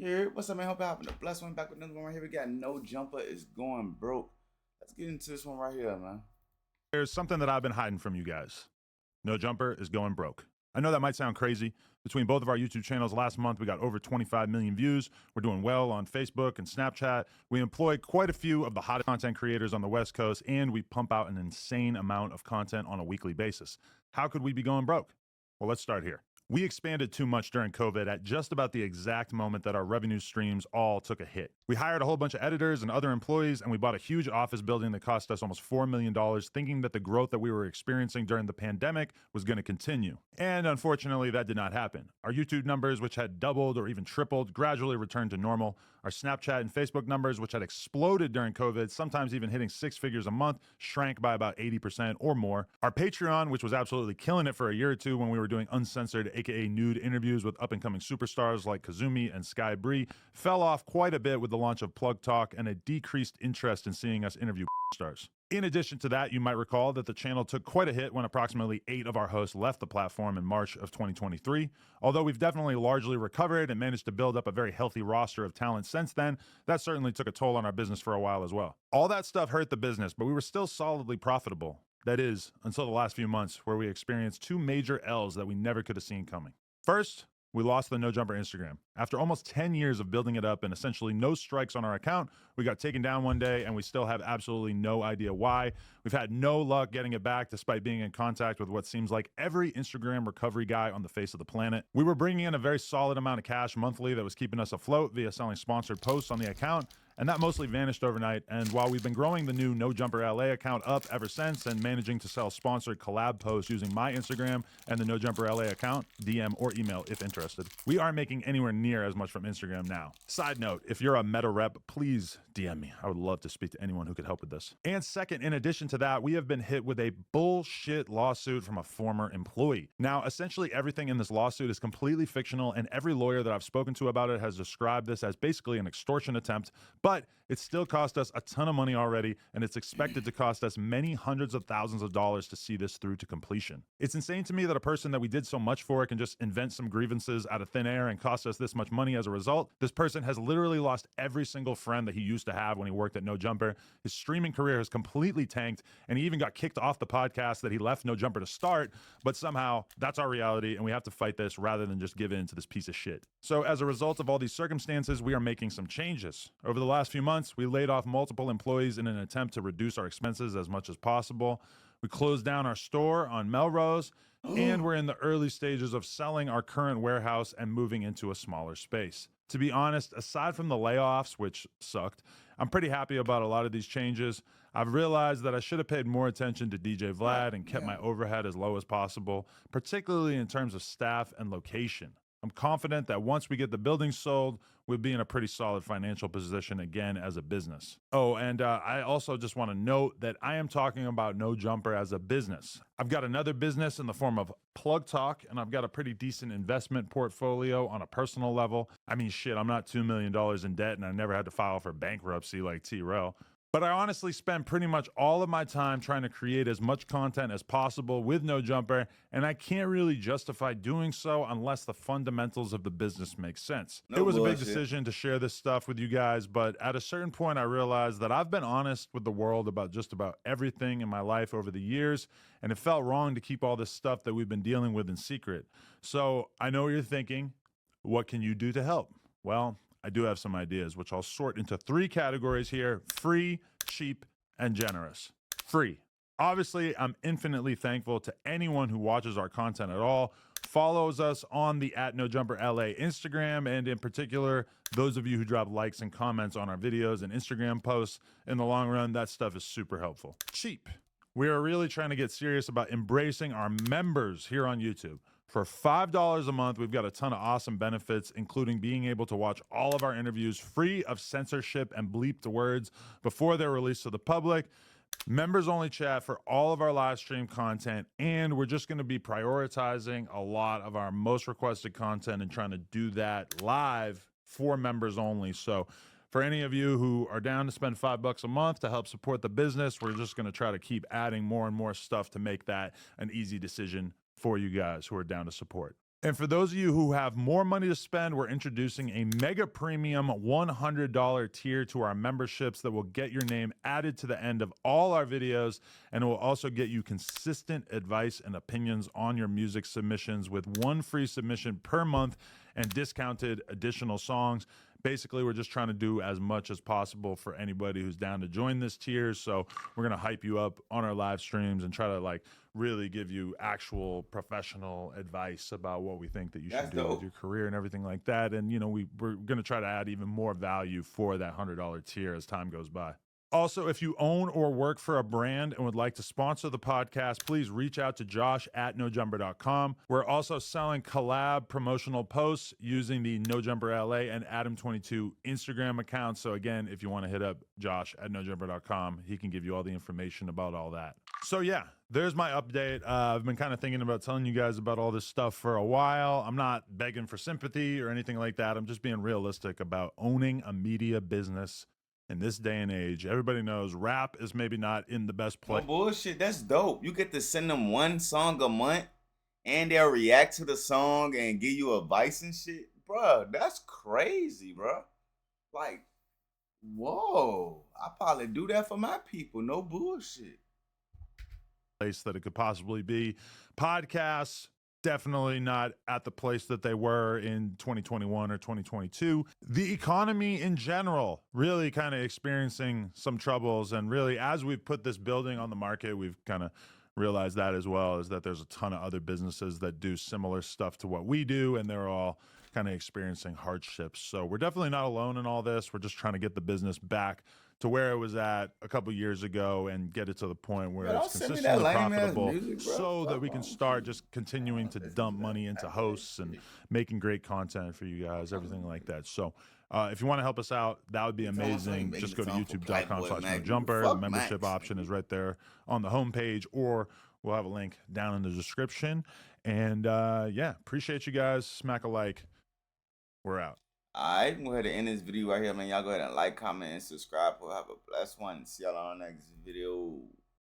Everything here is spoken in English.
Yeah, what's up, man? Hope you having a blessed one. Back with another one right here. We got No Jumper is going broke. Let's get into this one right here, man. There's something that I've been hiding from you guys. No Jumper is going broke. I know that might sound crazy. Between both of our YouTube channels last month, we got over 25 million views. We're doing well on Facebook and Snapchat. We employ quite a few of the hottest content creators on the West Coast, and we pump out an insane amount of content on a weekly basis. How could we be going broke? Well, let's start here. We expanded too much during COVID at just about the exact moment that our revenue streams all took a hit. We hired a whole bunch of editors and other employees, and we bought a huge office building that cost us almost $4 million, thinking that the growth that we were experiencing during the pandemic was going to continue. And unfortunately, that did not happen. Our YouTube numbers, which had doubled or even tripled, gradually returned to normal. Our Snapchat and Facebook numbers, which had exploded during COVID, sometimes even hitting 6 figures a month, shrank by about 80% or more. Our Patreon, which was absolutely killing it for a year or two when we were doing uncensored, aka nude interviews with up-and-coming superstars like Kazumi and Sky Bree, fell off quite a bit with the launch of Plug Talk and a decreased interest in seeing us interview stars. In addition to that, you might recall that the channel took quite a hit when approximately 8 of our hosts left the platform in March of 2023. Although we've definitely largely recovered and managed to build up a very healthy roster of talent since then, that certainly took a toll on our business for a while as well. All that stuff hurt the business, but we were still solidly profitable. That is, until the last few months, where we experienced 2 major L's that we never could have seen coming. First, we lost the No Jumper Instagram. After almost 10 years of building it up and essentially no strikes on our account, we got taken down one day and we still have absolutely no idea why. We've had no luck getting it back despite being in contact with what seems like every Instagram recovery guy on the face of the planet. We were bringing in a very solid amount of cash monthly that was keeping us afloat via selling sponsored posts on the account, and that mostly vanished overnight. And while we've been growing the new No Jumper LA account up ever since and managing to sell sponsored collab posts using my Instagram and the No Jumper LA account, DM or email if interested, we aren't making anywhere near as much from Instagram now. Side note, if you're a meta rep, please DM me. I would love to speak to anyone who could help with this. And second, in addition to that, we have been hit with a bullshit lawsuit from a former employee. Now, essentially everything in this lawsuit is completely fictional, and every lawyer that I've spoken to about it has described this as basically an extortion attempt, but it still cost us a ton of money already, and it's expected to cost us many hundreds of thousands of dollars to see this through to completion. It's insane to me that a person that we did so much for can just invent some grievances out of thin air and cost us this much money as a result. This person has literally lost every single friend that he used to have when he worked at No Jumper. His streaming career has completely tanked, and he even got kicked off the podcast that he left No Jumper to start, but somehow that's our reality, and we have to fight this rather than just give in to this piece of shit. So as a result of all these circumstances, we are making some changes. Over the last few months, we laid off multiple employees in an attempt to reduce our expenses as much as possible. We closed down our store on Melrose, and we're in the early stages of selling our current warehouse and moving into a smaller space. To be honest, aside from the layoffs, which sucked, I'm pretty happy about a lot of these changes. I've realized that I should have paid more attention to DJ Vlad and kept my overhead as low as possible, particularly in terms of staff and location. I'm confident that once we get the building sold, we'll be in a pretty solid financial position again as a business. Oh, and I also just want to note that I am talking about No Jumper as a business. I've got another business in the form of Plug Talk, and I've got a pretty decent investment portfolio on a personal level. I mean, shit, I'm not $2 million in debt, and I never had to file for bankruptcy like T-Rel. But I honestly spend pretty much all of my time trying to create as much content as possible with No Jumper, and I can't really justify doing so unless the fundamentals of the business make sense. It was a big decision to share this stuff with you guys, but at a certain point I realized that I've been honest with the world about just about everything in my life over the years, and it felt wrong to keep all this stuff that we've been dealing with in secret. So I know what you're thinking. What can you do to help? Well, I do have some ideas, which I'll sort into 3 categories here: free, cheap, and generous. Free. Obviously, I'm infinitely thankful to anyone who watches our content at all, follows us on the @NoJumperLA Instagram, and in particular, those of you who drop likes and comments on our videos and Instagram posts. In the long run, that stuff is super helpful. Cheap. We are really trying to get serious about embracing our members here on YouTube. For $5 a month, we've got a ton of awesome benefits, including being able to watch all of our interviews free of censorship and bleeped words before they're released to the public, members only chat for all of our live stream content, and we're just going to be prioritizing a lot of our most requested content and trying to do that live for members only. So for any of you who are down to spend $5 a month to help support the business, we're just going to try to keep adding more and more stuff to make that an easy decision for you guys who are down to support. And for those of you who have more money to spend, we're introducing a mega premium $100 tier to our memberships that will get your name added to the end of all our videos, and it will also get you consistent advice and opinions on your music submissions with one free submission per month and discounted additional songs. Basically, we're just trying to do as much as possible for anybody who's down to join this tier. So we're going to hype you up on our live streams and try to like really give you actual professional advice about what we think that you should do with your career and everything like that. And, you know, we're going to try to add even more value for that $100 tier as time goes by. Also, if you own or work for a brand and would like to sponsor the podcast, please reach out to Josh at nojumper.com. We're also selling collab promotional posts using the NoJumperLA and Adam22 Instagram accounts. So again, if you want to hit up Josh at nojumper.com, he can give you all the information about all that. So yeah, there's my update. I've been kind of thinking about telling you guys about all this stuff for a while. I'm not begging for sympathy or anything like that. I'm just being realistic about owning a media business. In this day and age, everybody knows rap is maybe not in the best place. No bullshit, that's dope. You get to send them one song a month and they'll react to the song and give you advice and shit. Bruh, that's crazy, bruh. Like, whoa. I probably do that for my people. No bullshit. Place that it could possibly be. Podcasts, definitely not at the place that they were in 2021 or 2022. The economy in general really kind of experiencing some troubles, and really as we've put this building on the market, we've kind of realized that as well, is that there's a ton of other businesses that do similar stuff to what we do, and they're all kind of experiencing hardships. So we're definitely not alone in all this. We're just trying to get the business back to where it was at a couple years ago and get it to the point where it's consistently profitable, so that we can start just continuing to dump money into hosts and making great content for you guys, everything like that. So if you want to help us out, that would be amazing. Just go to youtube.com/nojumper. The membership option is right there on the homepage, or we'll have a link down in the description. And yeah, appreciate you guys. Smack a like. We're out. Alright, I'm going to end this video right here, man. Y'all go ahead and like, comment, and subscribe. We'll have a blessed one. See y'all on the next video.